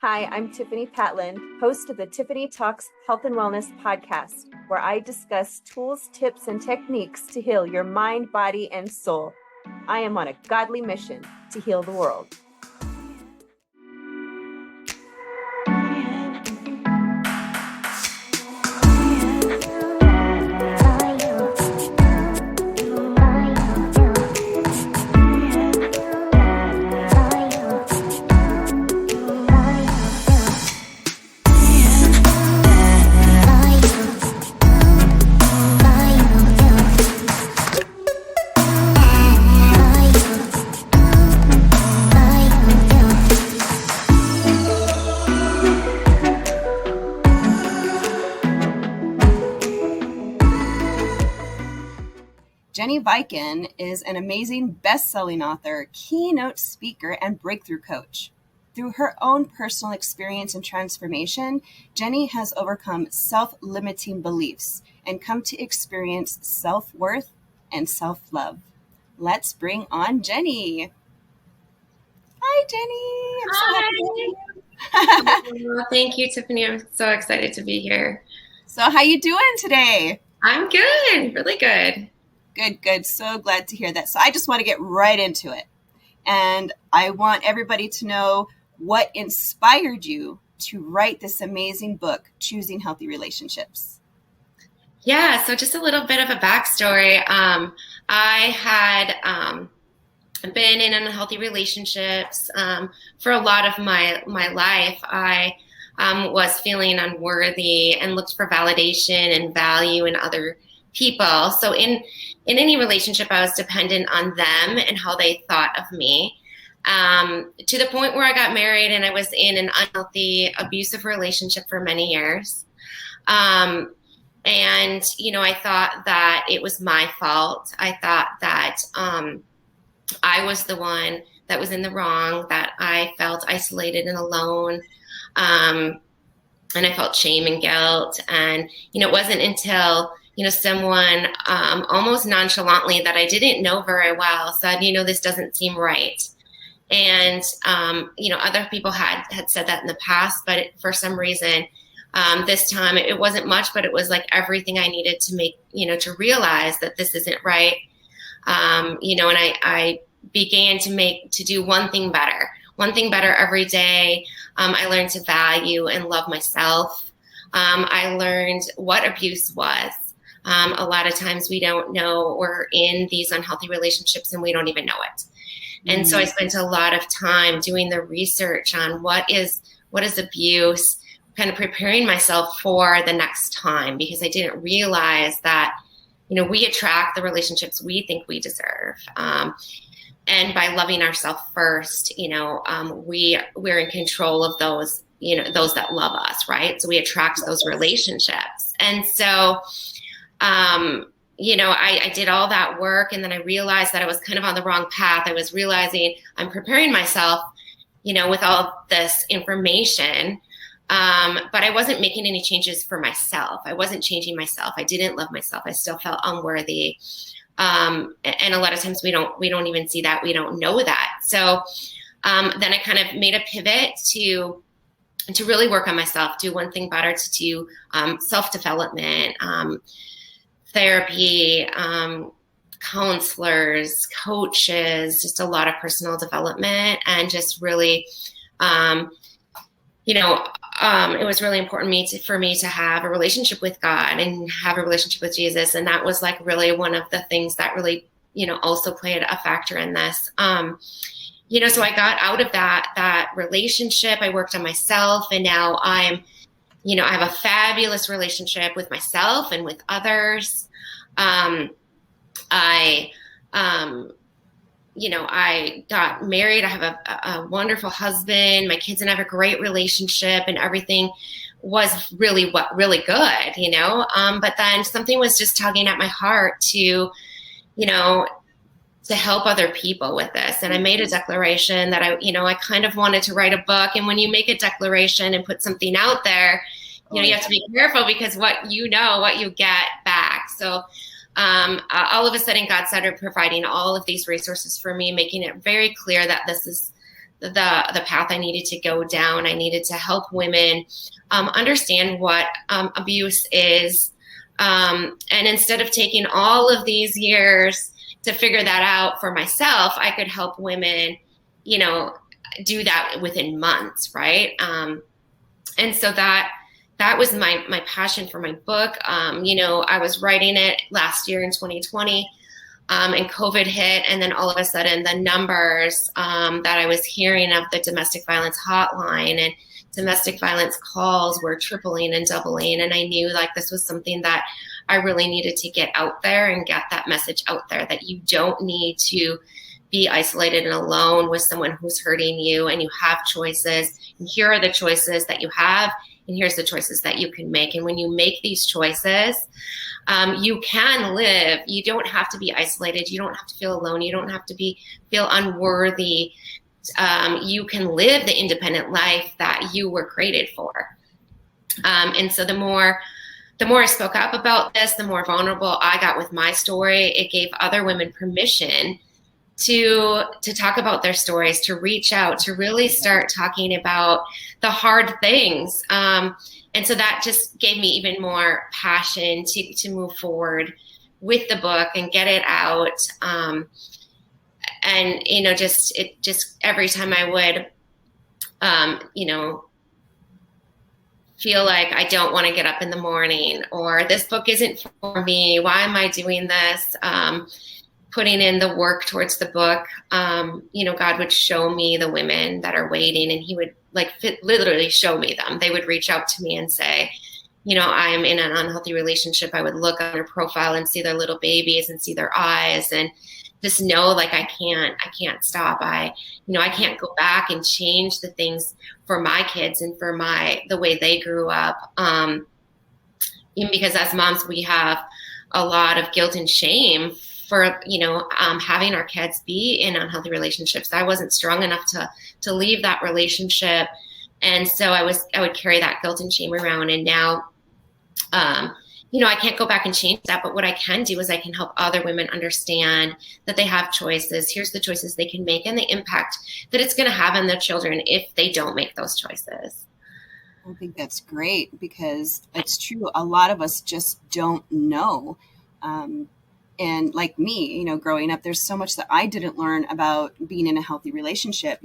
Hi, I'm Tiffani Patland, host of the Tiffani Talks Health and Wellness podcast, where I discuss tools, tips, and techniques to heal your mind, body, and soul. I am on a godly mission to heal the world. Jenni Viken is an amazing best-selling author, keynote speaker, and breakthrough coach. Through her own personal experience and transformation, Jenni has overcome self-limiting beliefs and come to experience self-worth and self-love. Let's bring on Jenni. Hi, Jenni. I'm so happy. Well, thank you, Tiffani. I'm so excited to be here. So how you doing today? I'm good. Really good. Good. So glad to hear that. So I just want to get right into it. And I want everybody to know what inspired you to write this amazing book, Choosing Healthy Relationships. Yeah, so just a little bit of a backstory. I had been in unhealthy relationships for a lot of my life. I was feeling unworthy and looked for validation and value in other people. So in any relationship, I was dependent on them and how they thought of me, to the point where I got married and I was in an unhealthy, abusive relationship for many years. And, I thought that it was my fault. I thought that I was the one that was in the wrong, that I felt isolated and alone. And I felt shame and guilt. And, it wasn't until someone almost nonchalantly that I didn't know very well said, this doesn't seem right. And, other people had said that in the past, but for some reason, this time it wasn't much, but it was like everything I needed to make, to realize that this isn't right. And I began to do one thing better every day. I learned to value and love myself. I learned what abuse was. A lot of times we don't know we're in these unhealthy relationships and we don't even know it. And so I spent a lot of time doing the research on what is abuse, kind of preparing myself for the next time, because I didn't realize that, we attract the relationships we think we deserve. And by loving ourselves first, we're in control of those, those that love us, right? So we attract those relationships. And so I did all that work, and then I realized that I was kind of on the wrong path. I was realizing I'm preparing myself, with all this information, but I wasn't making any changes for myself. I wasn't changing myself. I didn't love myself. I still felt unworthy. And a lot of times we don't even see that. We don't know that. So then I kind of made a pivot to really work on myself, do one thing better, to do self-development, therapy, counselors, coaches, just a lot of personal development, and just really, it was really important for me to have a relationship with God and have a relationship with Jesus. And that was like really one of the things that really, also played a factor in this. So I got out of that relationship. I worked on myself, and now I have a fabulous relationship with myself and with others. I got married. I have a wonderful husband. My kids and I have a great relationship, and everything was really good, but then something was just tugging at my heart to help other people with this. And I made a declaration that I kind of wanted to write a book. And when you make a declaration and put something out there, you have to be careful, because what you get back. So all of a sudden God started providing all of these resources for me, making it very clear that this the path I needed to go down. I needed to help women understand what abuse is. And instead of taking all of these years to figure that out for myself, I could help women, do that within months, right? And so that was my passion for my book. I was writing it last year in 2020, and COVID hit, and then all of a sudden the numbers that I was hearing of the domestic violence hotline and domestic violence calls were tripling and doubling. And I knew like this was something that I really needed to get out there and get that message out there, that you don't need to be isolated and alone with someone who's hurting you, and you have choices. And here are the choices that you have, and here's the choices that you can make. And when you make these choices, you can live. You don't have to be isolated. You don't have to feel alone. You don't have to feel unworthy. You can live the independent life that you were created for. And so the more I spoke up about this, the more vulnerable I got with my story. It gave other women permission to talk about their stories, to reach out, to really start talking about the hard things. And so that just gave me even more passion to move forward with the book and get it out. And, just every time I would, feel like I don't want to get up in the morning, or this book isn't for me, why am I doing this? Putting in the work towards the book, God would show me the women that are waiting, and he would literally show me them. They would reach out to me and say, I am in an unhealthy relationship. I would look on their profile and see their little babies and see their eyes, and just know like I can't stop. I can't go back and change the things for my kids and for the way they grew up. Even because as moms, we have a lot of guilt and shame for, having our kids be in unhealthy relationships. I wasn't strong enough to leave that relationship. And so I would carry that guilt and shame around. And now, I can't go back and change that, but what I can do is I can help other women understand that they have choices. Here's the choices they can make and the impact that it's going to have on their children if they don't make those choices. I think that's great, because it's true. A lot of us just don't know. And like me, growing up, there's so much that I didn't learn about being in a healthy relationship.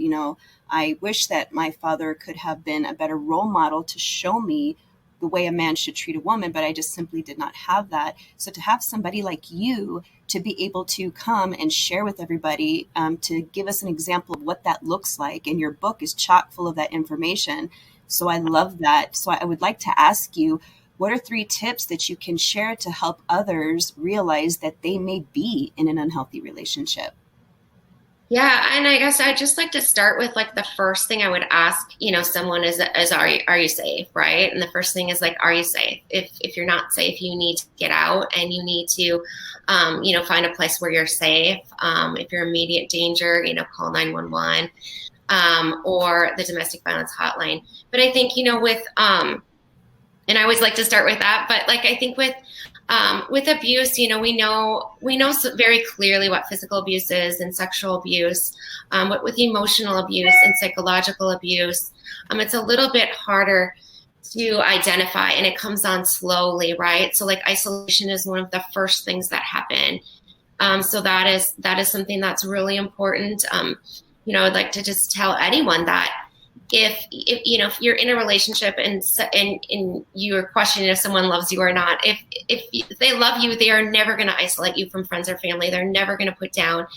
I wish that my father could have been a better role model to show me the way a man should treat a woman, but I just simply did not have that. So to have somebody like you to be able to come and share with everybody, to give us an example of what that looks like, and your book is chock full of that information. So I love that. So I would like to ask you, what are 3 tips that you can share to help others realize that they may be in an unhealthy relationship? Yeah, and I guess I'd just like to start with the first thing I would ask, someone is are you safe, right? And the first thing is are you safe? If you're not safe, you need to get out, and you need to, find a place where you're safe. If you're in immediate danger, call 911 or the domestic violence hotline. But I think, with and I always like to start with that. But I think with abuse, we know very clearly what physical abuse is and sexual abuse. But with emotional abuse and psychological abuse, it's a little bit harder to identify, and it comes on slowly, right? So isolation is one of the first things that happen. So that is something that's really important. I'd like to just tell anyone that if you're in a relationship and you're questioning if someone loves you or not, if they love you, they are never going to isolate you from friends or family. They're never going to put down,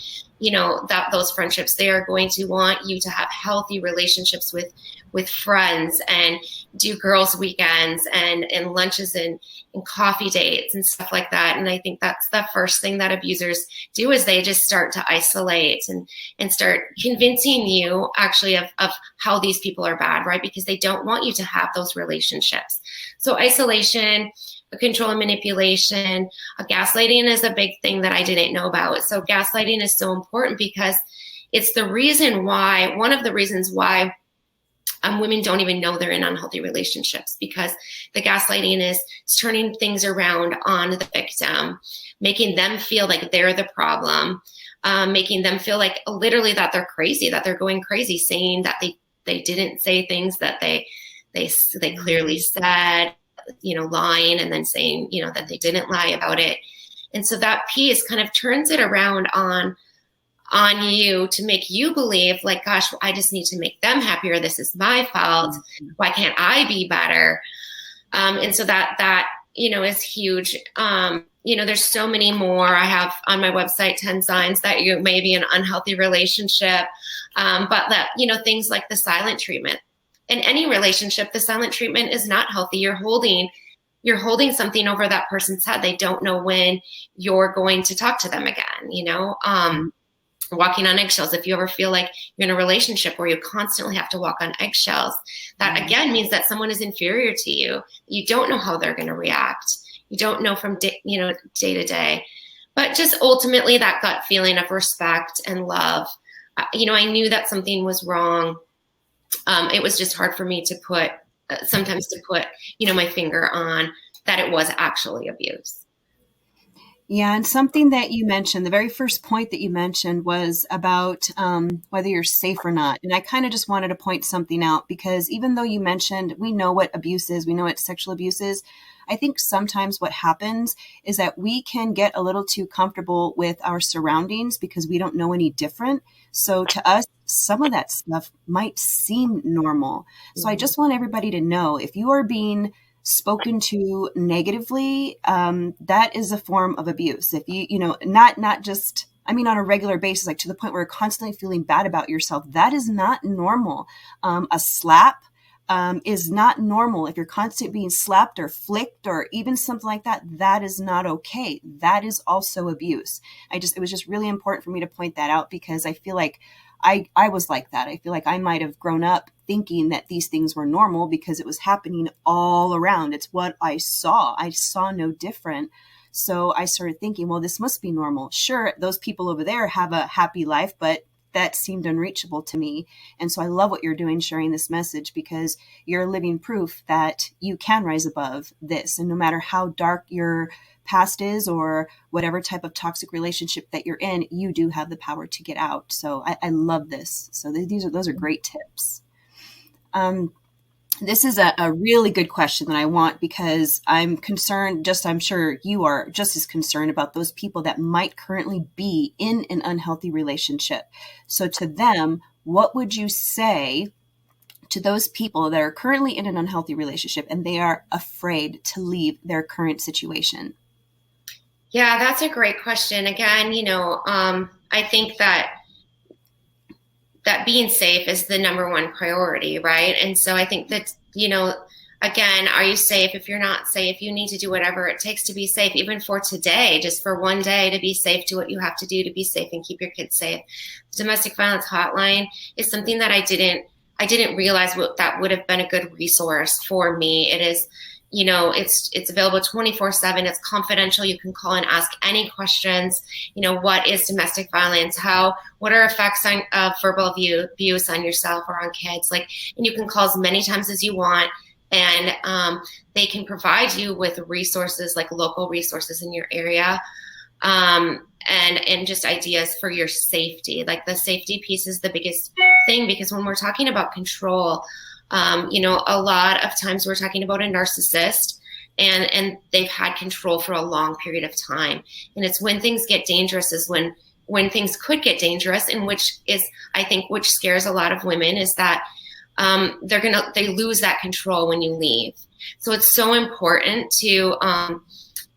those friendships. They are going to want you to have healthy relationships with friends, and do girls' weekends and lunches and coffee dates and stuff like that. And I think that's the first thing that abusers do, is they just start to isolate and start convincing you actually of how these people are bad, right? Because they don't want you to have those relationships. So isolation, control and manipulation, gaslighting is a big thing that I didn't know about. So gaslighting is so important because it's one of the reasons why women don't even know they're in unhealthy relationships, because the gaslighting is turning things around on the victim, making them feel like they're the problem, making them feel like literally that they're crazy, that they're going crazy, saying that they didn't say things that they clearly said, lying, and then saying, that they didn't lie about it. And so that piece kind of turns it around on you to make you believe like, gosh, I just need to make them happier. This is my fault. Why can't I be better? And so that is huge. There's so many more. I have on my website 10 signs that you may be in an unhealthy relationship. But that, things like the silent treatment. In any relationship, the silent treatment is not healthy. You're holding something over that person's head. They don't know when you're going to talk to them again, walking on eggshells. If you ever feel like you're in a relationship where you constantly have to walk on eggshells, that again means that someone is inferior to you. You don't know how they're going to react. You don't know from day to day, but just ultimately that gut feeling of respect and love. I knew that something was wrong. It was just hard for me to put my finger on that it was actually abuse. Yeah. And something that you mentioned, the very first point that you mentioned was about whether you're safe or not. And I kind of just wanted to point something out, because even though you mentioned, we know what abuse is, we know what sexual abuse is. I think sometimes what happens is that we can get a little too comfortable with our surroundings because we don't know any different. So to us, some of that stuff might seem normal. So I just want everybody to know, if you are being spoken to negatively, that is a form of abuse. If not just, on a regular basis, like to the point where you're constantly feeling bad about yourself, that is not normal. A slap is not normal. If you're constantly being slapped or flicked or even something like that, that is not okay. That is also abuse. It was just really important for me to point that out, because I feel like I was like that. I feel like I might have grown up thinking that these things were normal because it was happening all around. It's what I saw. I saw no different. So I started thinking, well, this must be normal. Sure, those people over there have a happy life, but that seemed unreachable to me. And so I love what you're doing, sharing this message, because you're living proof that you can rise above this. And no matter how dark your past is or whatever type of toxic relationship that you're in, you do have the power to get out. So I love this. So those are great tips. This is a really good question that I want, because I'm concerned, I'm sure you are just as concerned about those people that might currently be in an unhealthy relationship. So to them, what would you say to those people that are currently in an unhealthy relationship and they are afraid to leave their current situation? Yeah, that's a great question. Again, I think that being safe is the number one priority, right? And so I think that, again, are you safe? If you're not safe, you need to do whatever it takes to be safe, even for today, just for one day to be safe, do what you have to do to be safe and keep your kids safe. The domestic violence hotline is something that I didn't realize that would have been a good resource for me. It is, it's available 24/7. It's confidential. You can call and ask any questions. What is domestic violence? What are effects of verbal abuse on yourself or on kids? And you can call as many times as you want, and they can provide you with resources, like local resources in your area, and just ideas for your safety. Like the safety piece is the biggest thing, because when we're talking about control, a lot of times we're talking about a narcissist, and they've had control for a long period of time. And it's when things get dangerous is when things could get dangerous, and which scares a lot of women, is that they lose that control when you leave. So it's so important to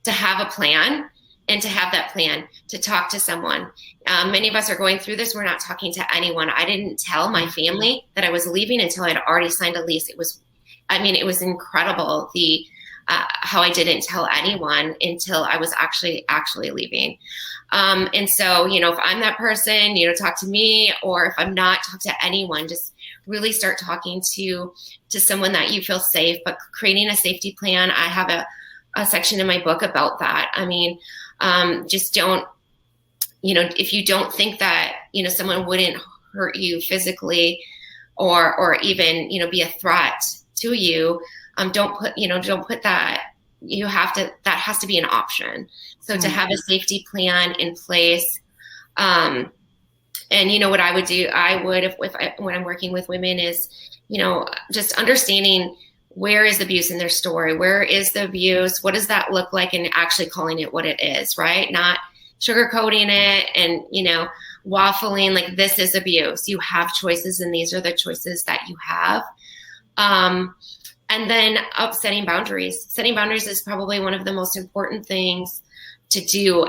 have a plan, and to have that plan to talk to someone. Many of us are going through this. We're not talking to anyone. I didn't tell my family that I was leaving until I had already signed a lease. It was incredible how I didn't tell anyone until I was actually leaving. And so, if I'm that person, talk to me, or if I'm not, talk to anyone. Just really start talking to someone that you feel safe, but creating a safety plan. I have a section in my book about that. Just don't, if you don't think that, someone wouldn't hurt you physically or even, be a threat to you, don't put that, that has to be an option. So to have a safety plan in place, And, what I would do, when I'm working with women is, just understanding where is the abuse in their story, where is the abuse, what does that look like, and actually calling it what it is, right? Not sugarcoating it and, waffling like this is abuse. You have choices and these are the choices that you have. And then setting boundaries. Setting boundaries is probably one of the most important things to do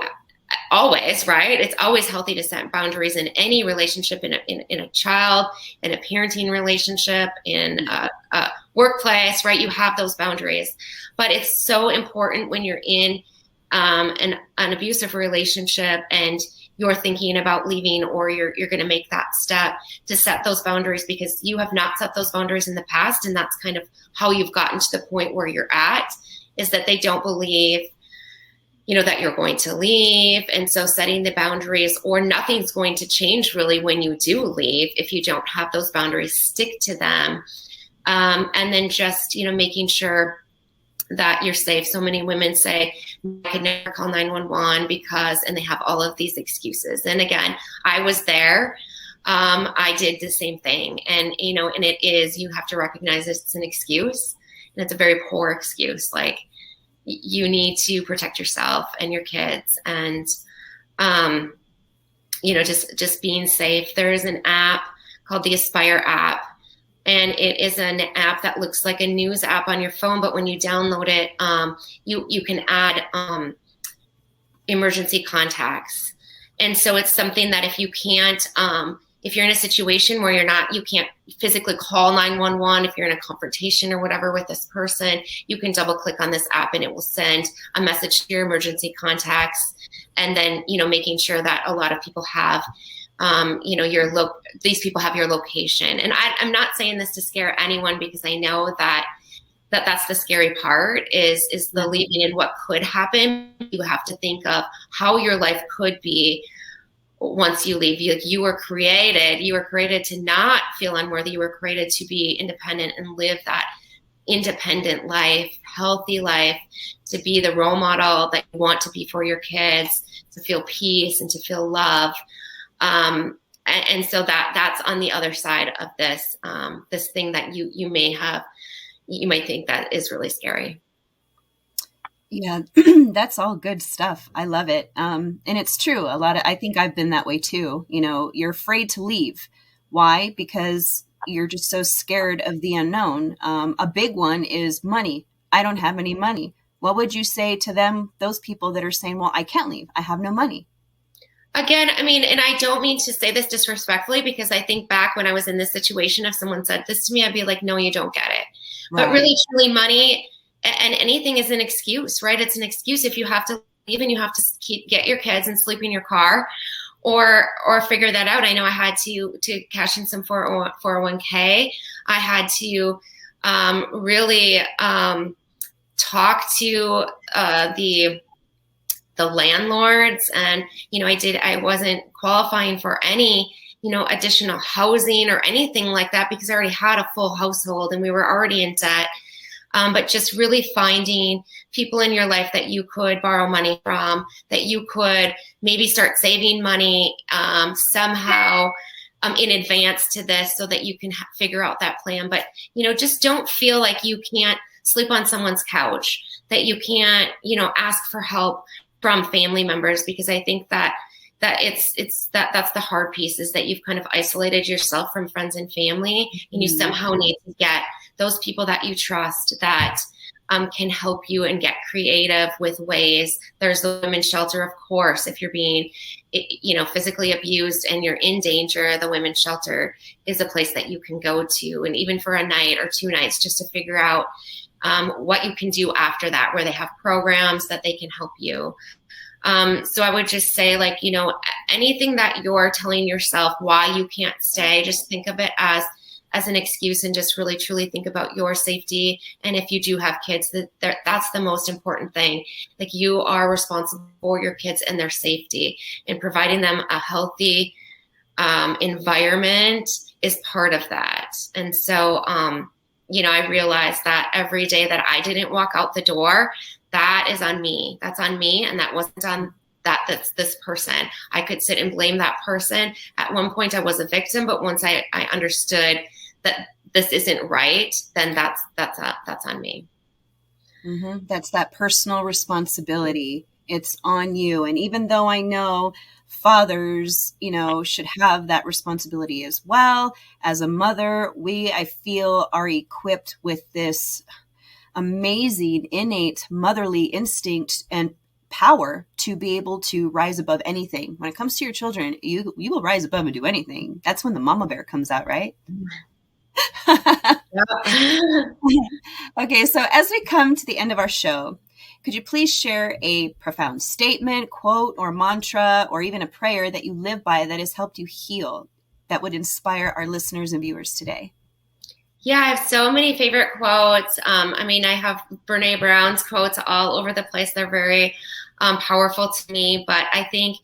always, right? It's always healthy to set boundaries in any relationship, in a child, in a parenting relationship, in a workplace, right? You have those boundaries. But it's so important when you're in an abusive relationship and you're thinking about leaving, or you're going to make that step, to set those boundaries, because you have not set those boundaries in the past. And that's kind of how you've gotten to the point where you're at, is that they don't believe, that you're going to leave. And so setting the boundaries, or nothing's going to change really when you do leave if you don't have those boundaries, stick to them. And then just, making sure that you're safe. So many women say, I could never call 911 and they have all of these excuses. And again, I was there. I did the same thing. And, and it is, you have to recognize it's an excuse, and it's a very poor excuse. Like, you need to protect yourself and your kids, and, just being safe. There is an app called the Aspire app. And it is an app that looks like a news app on your phone, but when you download it, you can add emergency contacts. And so it's something that if you can't, if you're in a situation where you can't physically call 911, if you're in a confrontation or whatever with this person, you can double click on this app and it will send a message to your emergency contacts. And then, making sure that a lot of people have these people have your location. And I'm not saying this to scare anyone, because I know that's the scary part is the leaving and what could happen. You have to think of how your life could be once you leave. You were created to not feel unworthy. You were created to be independent and live that independent life, healthy life, to be the role model that you want to be for your kids, to feel peace and to feel love. And so that's on the other side of this, this thing that you might think that is really scary. Yeah, that's all good stuff. I love it. And it's true. I think I've been that way too. You're afraid to leave. Why? Because you're just so scared of the unknown. A big one is money. I don't have any money. What would you say to them, those people that are saying, well, I can't leave, I have no money? Again, and I don't mean to say this disrespectfully, because I think back when I was in this situation, if someone said this to me, I'd be like, no, you don't get it. Right. But really, truly, money and anything is an excuse, right? It's an excuse if you have to leave and you have to get your kids and sleep in your car, or figure that out. I know I had to cash in some 401k. I had to really talk to the landlords, and I wasn't qualifying for any additional housing or anything like that, because I already had a full household and we were already in debt. But just really finding people in your life that you could borrow money from, that you could maybe start saving money somehow in advance to this, so that you can figure out that plan. But just don't feel like you can't sleep on someone's couch, that you can't ask for help from family members, because I think that that's the hard piece, is that you've kind of isolated yourself from friends and family, and you somehow need to get those people that you trust that can help you and get creative with ways. There's the women's shelter, of course. If you're being physically abused and you're in danger, the women's shelter is a place that you can go to, and even for a night or 2 nights, just to figure out what you can do after that, where they have programs that they can help you. So I would just say, anything that you're telling yourself why you can't stay, just think of it as an excuse, and just really truly think about your safety. And if you do have kids, that's the most important thing. Like, you are responsible for your kids and their safety, and providing them a healthy environment is part of that. And so, I realized that every day that I didn't walk out the door, that is on me. That's on me. And that wasn't on that's this person. I could sit and blame that person. At one point I was a victim, but once I understood that this isn't right, then that's on me. Mm-hmm. That's that personal responsibility. It's on you. And even though I know fathers, should have that responsibility as well, as a mother, I feel are equipped with this amazing innate motherly instinct and power to be able to rise above anything. When it comes to your children, you will rise above and do anything. That's when the mama bear comes out, right? Okay, so as we come to the end of our show, could you please share a profound statement, quote, or mantra, or even a prayer that you live by that has helped you heal, that would inspire our listeners and viewers today? Yeah, I have so many favorite quotes. I have Brene Brown's quotes all over the place. They're very powerful to me. But I think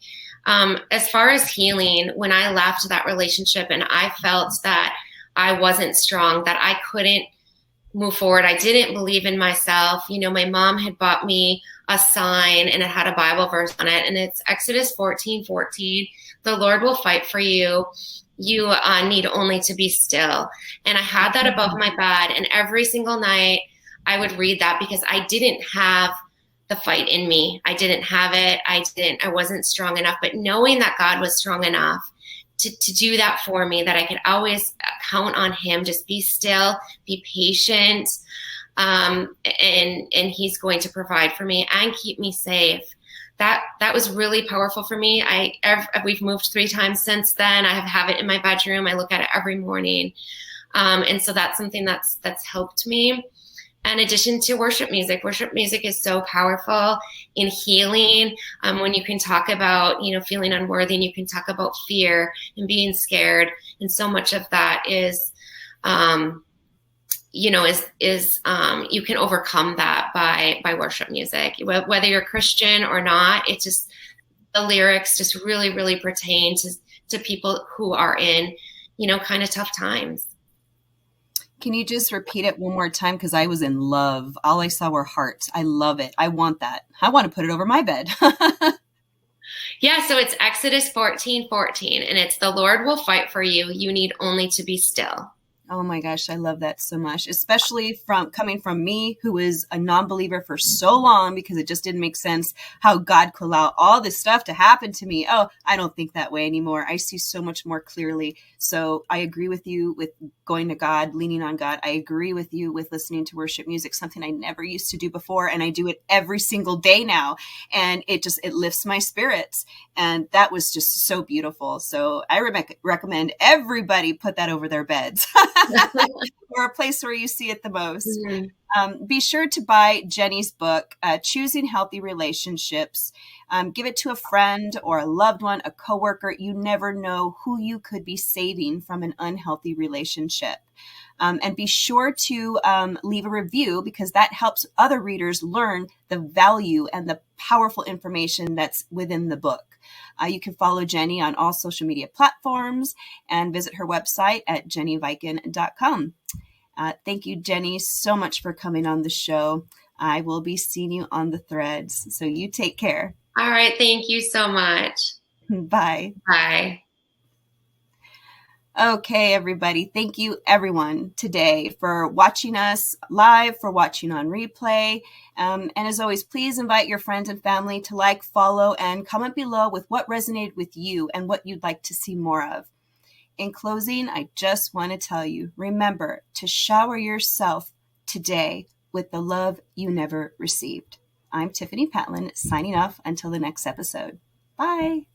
as far as healing, when I left that relationship and I felt that I wasn't strong, that I couldn't move forward, I didn't believe in myself. My mom had bought me a sign and it had a Bible verse on it. And it's Exodus 14:14. The Lord will fight for you. You need only to be still. And I had that above my bed. And every single night I would read that because I didn't have the fight in me. I didn't have it. I wasn't strong enough. But knowing that God was strong enough to do that for me, that I could always count on him, just be still, be patient. And he's going to provide for me and keep me safe. That was really powerful for me. We've moved 3 times since then. I have it in my bedroom. I look at it every morning. And so that's something that's helped me. In addition to worship music is so powerful in healing. When you can talk about, feeling unworthy, and you can talk about fear and being scared. And so much of that is, you can overcome that by worship music, whether you're Christian or not. It's just, the lyrics just really, really pertain to people who are in, kind of tough times. Can you just repeat it one more time? Because I was in love. All I saw were hearts. I love it. I want that. I want to put it over my bed. Yeah, so it's Exodus 14:14, and it's the Lord will fight for you. You need only to be still. Oh my gosh, I love that so much, especially coming from me, who was a non-believer for so long because it just didn't make sense how God could allow all this stuff to happen to me. Oh, I don't think that way anymore. I see so much more clearly. So I agree with you with going to God, leaning on God. I agree with you with listening to worship music, something I never used to do before. And I do it every single day now. And it lifts my spirits. And that was just so beautiful. So I recommend everybody put that over their beds. Or a place where you see it the most. Mm-hmm. Be sure to buy Jenni's book, Choosing Healthy Relationships. Give it to a friend or a loved one, a coworker. You never know who you could be saving from an unhealthy relationship. And be sure to leave a review, because that helps other readers learn the value and the powerful information that's within the book. You can follow Jenni on all social media platforms and visit her website at jenniviken.com. Thank you, Jenni, so much for coming on the show. I will be seeing you on the threads. So you take care. All right. Thank you so much. Bye. Bye. Okay, everybody. Thank you, everyone, today for watching us live, for watching on replay. And as always, please invite your friends and family to like, follow, and comment below with what resonated with you and what you'd like to see more of. In closing, I just want to tell you, remember to shower yourself today with the love you never received. I'm Tiffani Patlin, signing off until the next episode. Bye.